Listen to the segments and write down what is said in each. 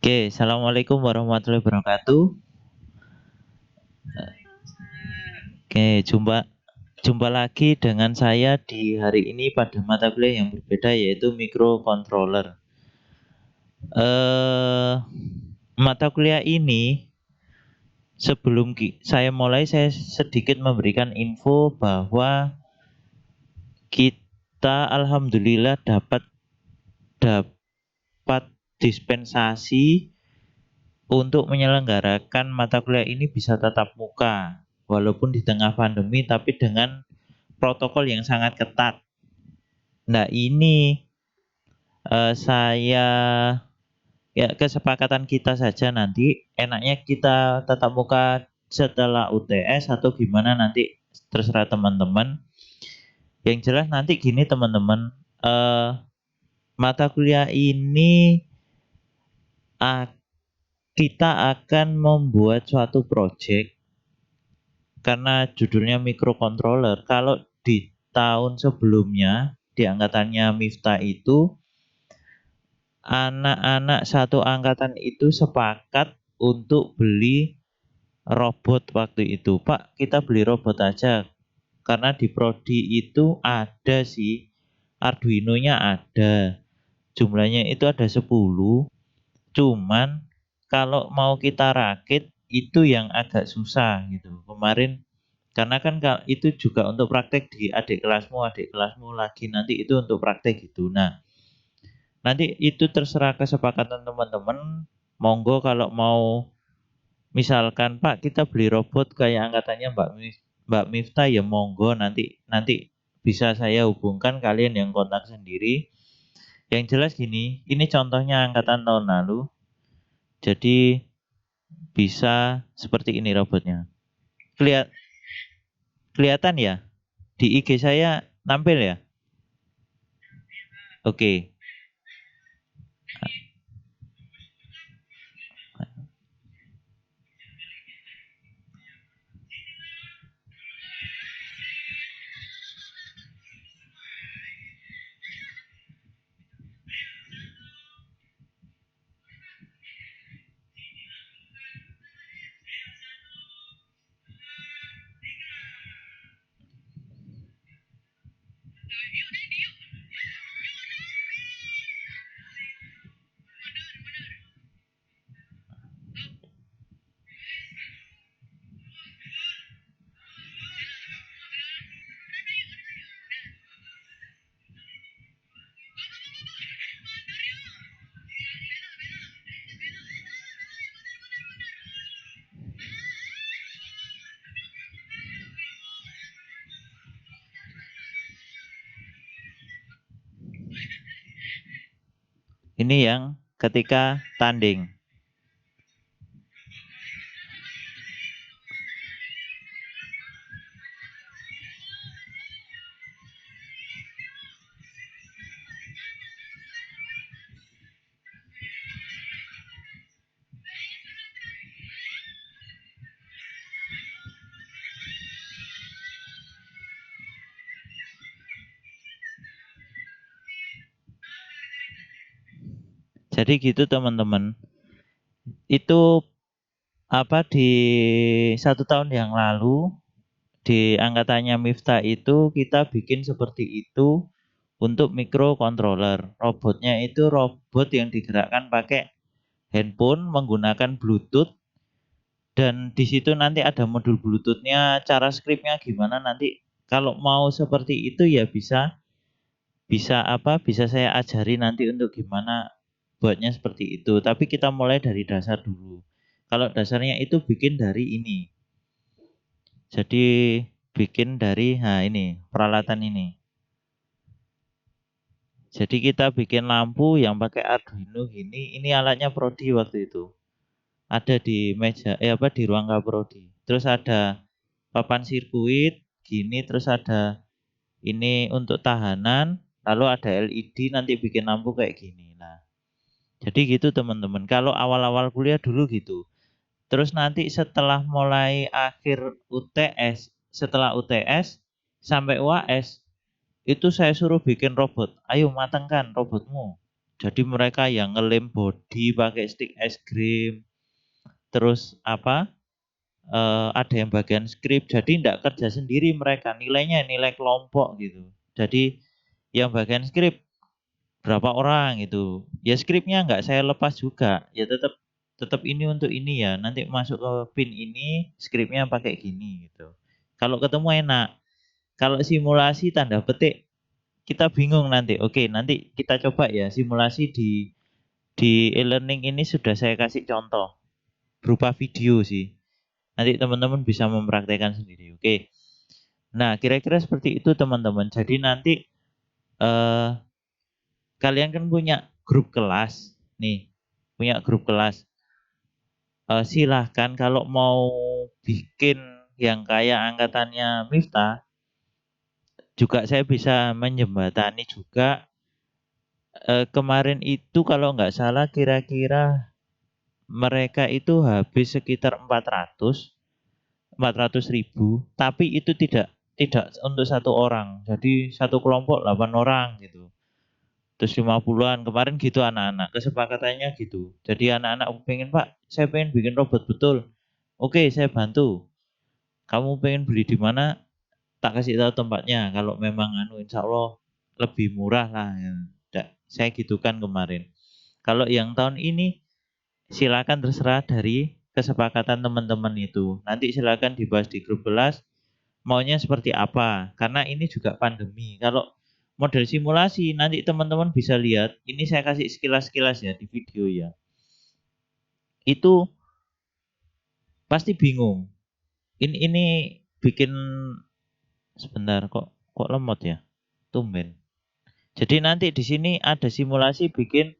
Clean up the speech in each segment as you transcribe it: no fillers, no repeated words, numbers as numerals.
Oke, assalamualaikum warahmatullahi wabarakatuh. Oke, jumpa lagi dengan saya di hari ini pada mata kuliah yang berbeda yaitu microcontroller. Eh, Mata kuliah ini sebelum saya mulai saya sedikit memberikan info bahwa kita alhamdulillah dapat dispensasi untuk menyelenggarakan mata kuliah ini bisa tatap muka walaupun di tengah pandemi tapi dengan protokol yang sangat ketat. Nah, ini saya ya kesepakatan kita saja nanti enaknya kita tatap muka setelah UTS atau gimana nanti terserah teman-teman. Yang jelas nanti gini teman-teman, mata kuliah ini ah, kita akan membuat suatu project karena judulnya microcontroller. Kalau di tahun sebelumnya di angkatannya Miftah itu anak-anak satu angkatan itu sepakat untuk beli robot waktu itu. Pak, kita beli robot aja. Karena di prodi itu ada sih Arduino-nya ada. Jumlahnya itu ada 10. Cuman kalau mau kita rakit itu yang agak susah gitu. Kemarin karena kan itu juga untuk praktek di adik kelasmu lagi nanti itu untuk praktek gitu. Nah, nanti itu terserah kesepakatan teman-teman. Monggo kalau mau misalkan Pak kita beli robot kayak angkatannya Mbak Miftah ya monggo nanti nanti bisa saya hubungkan kalian yang kontak sendiri. Yang jelas gini, ini contohnya angkatan tahun lalu. Jadi bisa seperti ini robotnya. Kelihat kelihatan ya? Di IG saya nampil ya? Oke. Ini yang ketika tanding. Jadi gitu teman-teman. Itu apa di 1 tahun yang lalu di angkatannya Miftah itu kita bikin seperti itu untuk microcontroller. Robotnya itu robot yang digerakkan pakai handphone menggunakan Bluetooth dan di situ nanti ada modul Bluetoothnya, cara scriptnya gimana nanti kalau mau seperti itu ya bisa bisa apa bisa saya ajari nanti untuk gimana buatnya seperti itu. Tapi kita mulai dari dasar dulu. Kalau dasarnya itu bikin dari ini. Jadi bikin dari nah ini peralatan ini. Jadi kita bikin lampu yang pakai Arduino gini. Ini alatnya Prodi waktu itu. Ada di meja apa di ruang Kaprodi. Terus ada papan sirkuit gini terus ada ini untuk tahanan, lalu ada LED nanti bikin lampu kayak gini. Nah, jadi gitu teman-teman. Kalau awal-awal kuliah dulu gitu. Terus nanti setelah mulai akhir UTS, setelah UTS sampai UAS, itu saya suruh bikin robot. Ayo matangkan robotmu. Jadi mereka yang ngelem body pakai stick es krim. Terus ada yang bagian skrip. Jadi tidak kerja sendiri mereka. Nilainya nilai kelompok gitu. Jadi yang bagian skrip berapa orang gitu. Ya skripnya nggak saya lepas juga. Ya tetap tetap ini untuk ini ya. Nanti masuk ke pin ini skripnya pakai gini gitu. Kalau ketemu enak. Kalau simulasi tanda petik kita bingung nanti. Oke, nanti kita coba ya simulasi di e-learning ini sudah saya kasih contoh berupa video sih. Nanti teman-teman bisa mempraktekkan sendiri. Oke. Nah, kira-kira seperti itu teman-teman. Jadi nanti eh kalian kan punya grup kelas nih. Punya grup kelas. Silahkan kalau mau bikin yang kayak angkatannya Miftah juga saya bisa menjembatani juga. Kemarin itu kalau nggak salah kira-kira mereka itu habis sekitar 400.000, tapi itu tidak tidak untuk satu orang. Jadi satu kelompok 8 orang gitu. Terus 50-an kemarin gitu anak-anak. Kesepakatannya gitu. Jadi anak-anak pengen, "Pak, saya pengen bikin robot betul." Oke, saya bantu. Kamu pengen beli di mana? Tak kasih tahu tempatnya. Kalau memang insya Allah lebih murah lah. Ya. Saya gitukan kemarin. Kalau yang tahun ini silakan terserah dari kesepakatan teman-teman itu. Nanti silakan dibahas di grup kelas maunya seperti apa. Karena ini juga pandemi. Kalau model simulasi nanti teman-teman bisa lihat. Ini saya kasih sekilas-sekilas ya di video ya. Itu pasti bingung. Ini bikin sebentar kok lemot ya. Tumben. Jadi nanti di sini ada simulasi bikin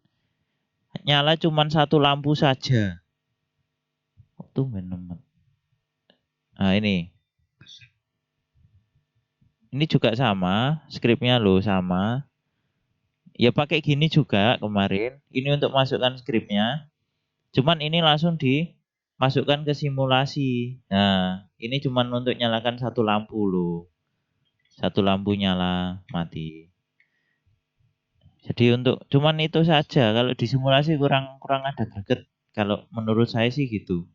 nyala cuma satu lampu saja. Kok tumben lemot. Nah ini. Ini juga sama, skripnya loh sama. Ya pakai gini juga kemarin. Ini untuk masukkan skripnya. Cuman ini langsung dimasukkan ke simulasi. Nah, ini cuman untuk nyalakan satu lampu loh. Satu lampu nyala, mati. Jadi untuk cuman itu saja. Kalau di simulasi kurang kurang ada greget. Kalau menurut saya sih gitu.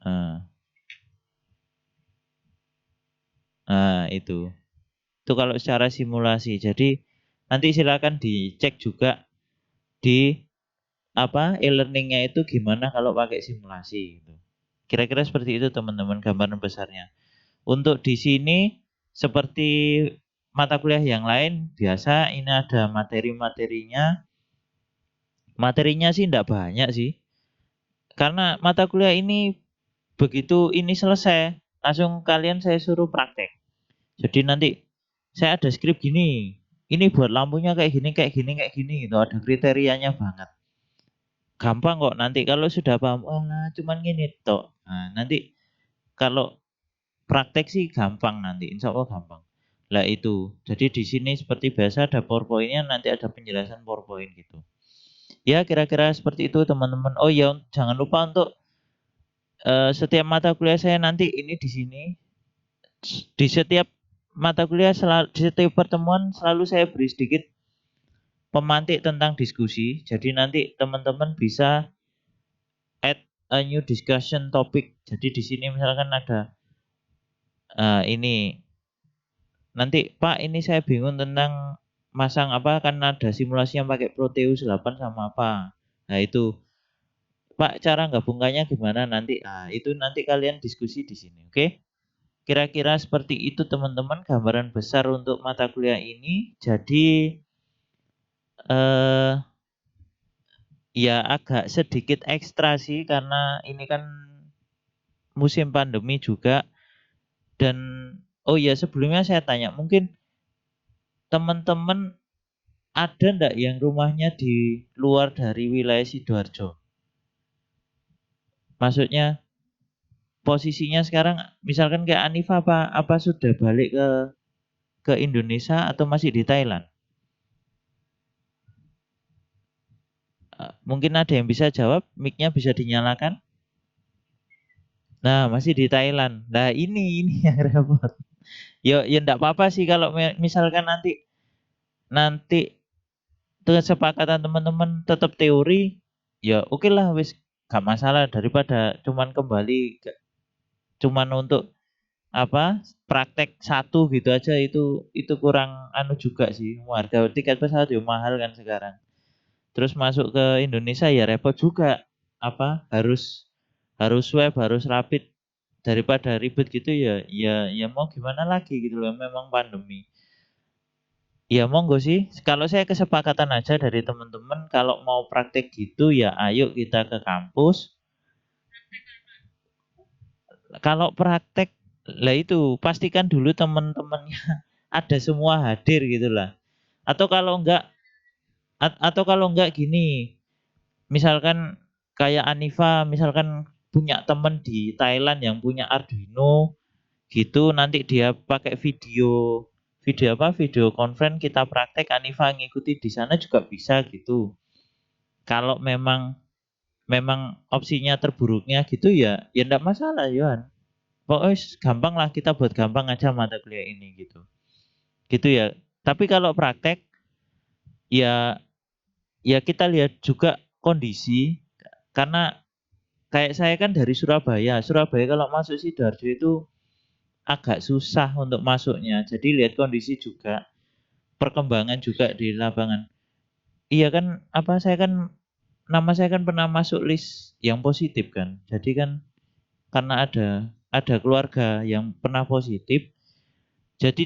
Nah, nah itu. Itu kalau secara simulasi. Jadi nanti silakan dicek juga di e-learningnya itu gimana kalau pakai simulasi gitu. Kira-kira seperti itu teman-teman gambaran besarnya. Untuk di sini seperti mata kuliah yang lain biasa ini ada materi-materinya. Materinya sih tidak banyak sih. Karena mata kuliah ini begitu ini selesai langsung kalian saya suruh praktek. Jadi nanti saya ada skrip gini. Ini buat lampunya kayak gini, kayak gini, kayak gini gitu. Ada kriterianya banget. Gampang kok nanti kalau sudah paham, oh nah cuman gini toh. Nah, nanti kalau praktek sih gampang nanti, insya Allah gampang. Lah itu, jadi di sini seperti biasa ada PowerPoint-nya, nanti ada penjelasan PowerPoint gitu. Ya kira-kira seperti itu teman-teman. Oh ya jangan lupa untuk setiap mata kuliah saya nanti ini di sini, di setiap mata kuliah selalu, di setiap pertemuan selalu saya beri sedikit pemantik tentang diskusi. Jadi nanti teman-teman bisa add a new discussion topic. Jadi di sini misalkan ada ini nanti Pak ini saya bingung tentang masang apa kan ada simulasi yang pakai Proteus 8 sama apa. Nah itu Pak cara gabungkannya gimana nanti. Nah itu nanti kalian diskusi di sini, oke? Kira-kira seperti itu teman-teman gambaran besar untuk mata kuliah ini. Jadi eh ya agak sedikit ekstra sih karena ini kan musim pandemi juga. Dan oh ya sebelumnya saya tanya mungkin teman-teman ada ndak yang rumahnya di luar dari wilayah Sidoarjo? Maksudnya posisinya sekarang misalkan kayak Anifa apa sudah balik ke Indonesia atau masih di Thailand? Mungkin ada yang bisa jawab, mic-nya bisa dinyalakan. Nah, masih di Thailand. Nah, ini yang repot. Ya enggak apa-apa sih kalau misalkan nanti nanti kesepakatan teman-teman tetap teori, ya oke lah wis gak masalah daripada cuman kembali cuman untuk apa praktek satu gitu aja itu kurang anu juga sih. Harga tiket pesawat ya mahal kan sekarang. Terus masuk ke Indonesia ya repot juga. Apa harus harus swab, harus rapid daripada ribet gitu ya mau gimana lagi gitu loh memang pandemi. Ya monggo sih. Kalau saya kesepakatan aja dari teman-teman kalau mau praktek gitu ya ayo kita ke kampus. Kalau praktek lah itu pastikan dulu teman-temannya ada semua hadir gitu lah. Atau kalau enggak atau kalau enggak gini, misalkan kayak Anifa misalkan punya teman di Thailand yang punya Arduino gitu nanti dia pakai video video apa video conference kita praktek Anifa ngikuti di sana juga bisa gitu. Kalau memang memang opsinya terburuknya gitu ya enggak masalah Yohan. Pokoknya gampang lah kita buat gampang aja mata kuliah ini gitu. Gitu ya. Tapi kalau praktek ya ya kita lihat juga kondisi karena kayak saya kan dari Surabaya. Surabaya kalau masuk Sidoarjo itu agak susah untuk masuknya. Jadi lihat kondisi juga, perkembangan juga di lapangan. Iya kan apa saya kan nama saya kan pernah masuk list yang positif kan. Jadi kan karena ada keluarga yang pernah positif, jadi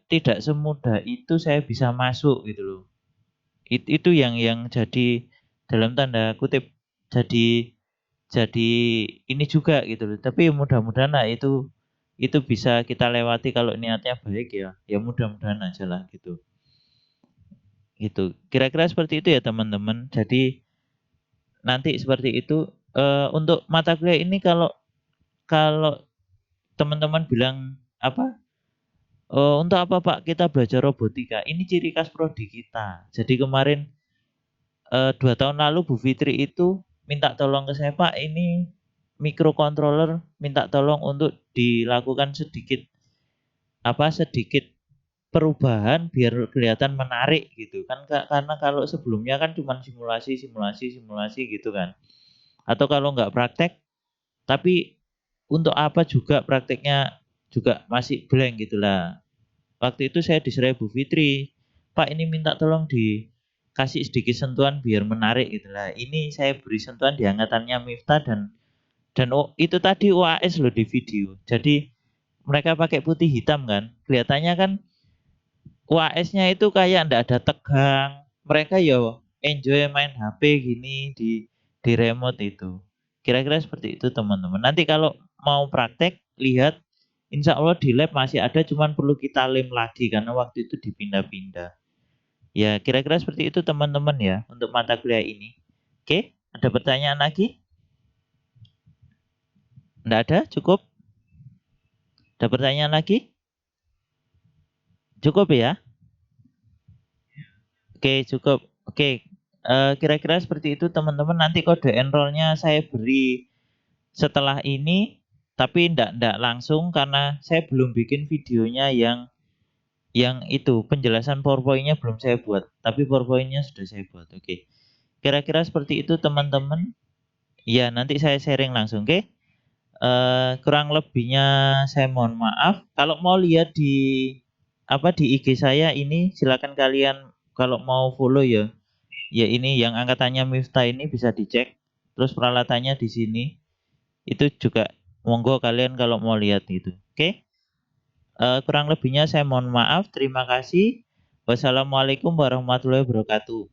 tidak semudah itu saya bisa masuk gitu loh. Itu yang jadi dalam tanda kutip jadi jadi ini juga gitu loh. Tapi mudah-mudahan lah itu bisa kita lewati kalau niatnya baik ya. Ya mudah-mudahan aja lah gitu. Gitu. Kira-kira seperti itu ya teman-teman. Jadi nanti seperti itu untuk mata kuliah ini kalau kalau teman-teman bilang apa? Untuk apa Pak kita belajar robotika? Ini ciri khas prodi kita. Jadi kemarin 2 tahun lalu Bu Fitri itu minta tolong ke saya, "Pak, ini microcontroller minta tolong untuk dilakukan sedikit sedikit perubahan biar kelihatan menarik," gitu kan karena kalau sebelumnya kan cuma simulasi simulasi simulasi gitu kan. Atau kalau nggak praktek, tapi untuk apa juga prakteknya juga masih blank gitulah. Waktu itu saya disuruh Bu Fitri, "Pak ini minta tolong dikasih sedikit sentuhan biar menarik gitu lah." Ini saya beri sentuhan di angkatannya Miftah dan oh, itu tadi UAS loh di video. Jadi mereka pakai putih hitam kan. Kelihatannya kan UAS-nya itu kayak ndak ada tegang. Mereka ya enjoy main HP gini di remote itu. Kira-kira seperti itu teman-teman. Nanti kalau mau praktek lihat insya Allah di lab masih ada cuman perlu kita lem lagi karena waktu itu dipindah-pindah. Ya kira-kira seperti itu teman-teman ya untuk mata kuliah ini. Oke, ada pertanyaan lagi? Nggak ada? Cukup? Ada pertanyaan lagi? Cukup ya? Oke, cukup. Oke, kira-kira seperti itu teman-teman. Nanti kode enrollnya saya beri setelah ini, tapi ndak langsung karena saya belum bikin videonya yang itu penjelasan PowerPoint-nya belum saya buat, tapi PowerPoint-nya sudah saya buat. Oke. Kira-kira seperti itu teman-teman. Ya, nanti saya sharing langsung, oke? Kurang lebihnya saya mohon maaf. Kalau mau lihat di IG saya ini silakan kalian kalau mau follow ya. Ya ini yang angkatannya Miftah ini bisa dicek. Terus peralatannya di sini. Itu juga monggo kalian kalau mau lihat itu. Oke? Kurang lebihnya saya mohon maaf. Terima kasih. Wassalamualaikum warahmatullahi wabarakatuh.